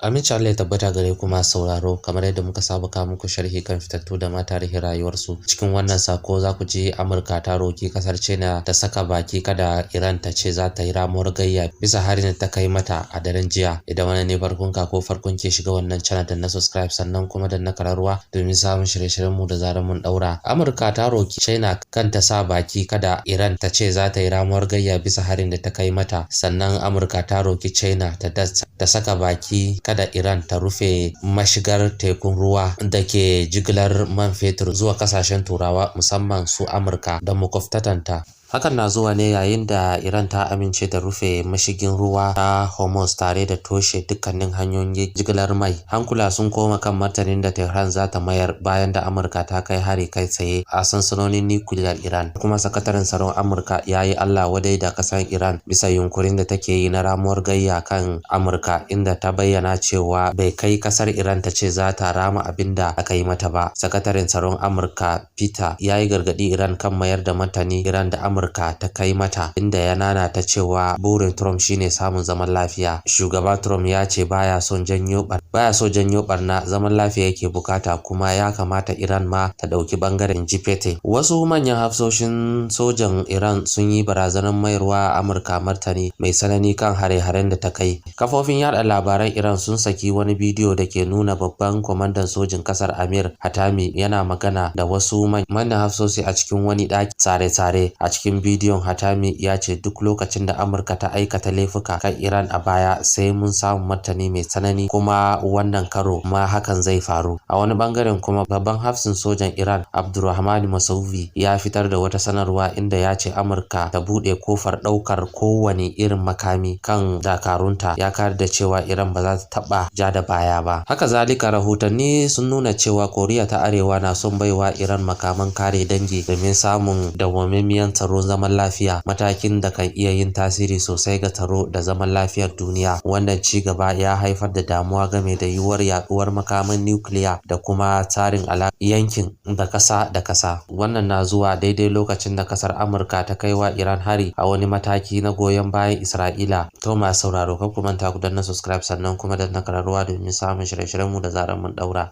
Amincin Allah ya tabbata gare ku masu sauraro, kamar yadda muka saba kawo muku sharhi kan fitattu da ma tarihin rayuwarsu. Cikin wannan sako za ku ji Amurka ta roki kasar China ta saka baki kada Iran ta ce za ta yi ramuwar gayya bisa harin da ta kai mata a daren jiya. Idan wani ne farkon ka ko farkon ke shiga wannan channel da na subscribe sannan kuma da na kararwa domin samun shirye-shiryen mu da zarar mun daura. Amurka ta roki China kan ta sa baki kada Iran ta ce za ta yi ramuwar gayya bisa harin da ta kai mata. Sannan Amurka ta roki China ta saka baki kada Iran ta rufe mashigar tekun ruwa da ke jigilar man fetur zuwa kasashen Turawa musamman su Amurka da makwabtanta. Hakan na zuwa ne yayin da Iran ta amince da rufe mashigin ruwa ta Hormuz tare da toshe dukkanin hanyoyin jigilar mai. Hankula sun koma kan martanin da Tehran za ta mayar bayan da Amurka ta kai hari kai tsaye a sansanonin nukiliyar Iran. Kuma sakataren tsaron Amurka ya yi Allah wadai da kasar Iran bisa yunkurin da take yi na ramuwar gayya kan Amurka, inda ta bayyana cewa bai kai kasar Iran ta ce za ta rama abin da aka yi mata ba. Sakataren tsaron Amurka Peter ya yi gargaɗi Iran kan mayar da martani Iran da Amurka ta kai mata, inda ya nanata cewa burin Trump shine samun zaman lafiya. Shugaba Trump ya ce baya so janyo barna, zaman lafiya yake bukata, kuma ya kamata Iran ma ta dauki bangaren jifete. Wasu manyan hafsoshin sojan Iran sun yi barazanar mayarwa Amurka martani mai tsanani kan hare-haren da ta kai. Kafofin yada labaran Iran sun saki wani bidiyo da ke nuna babban kwamandan sojin kasar Amir Hatami yana magana da wasu manyan hafsoshi a cikin wani daki tsare-tsare. A cikin bidiyon, Hatami ya ce duk lokacin da Amurka ta aikata laifuka kan Iran a baya sai mun samu martani mai tsanani, kuma wannan karo ma hakan zai faru. A wani bangaren kuma babban hafsin sojan Iran Abdurrahman Masouvi ya fitar da wata sanarwa inda ya ce Amurka ta bude kofar daukar kowane irin makami kan dakarunta, ya kare da cewa Iran ba za ta taba ja da baya ba. Haka zalika rahotanni sun nuna cewa Koriya ta Arewa na son baiwa Iran makaman kare dangi domin samun dawwammamiyar tsaro zaman lafiya, matakin da kan iya yin tasiri sosai ga tsaro da zaman lafiyar duniya. Wannan ci gaba ya haifar da damuwa game da yiwuwar yaduwar makaman nukiliya da kuma tsarin yankin da kasa da kasa. Wannan na zuwa daidai lokacin da kasar Amurka ta kai wa Iran hari a wani mataki na goyon bayan Isra'ila. To masu sauraro, kar ku manta ku danna subscribe sannan kuma danna kararrawa domin samun shirye-shiryen mu da zarar mun daura.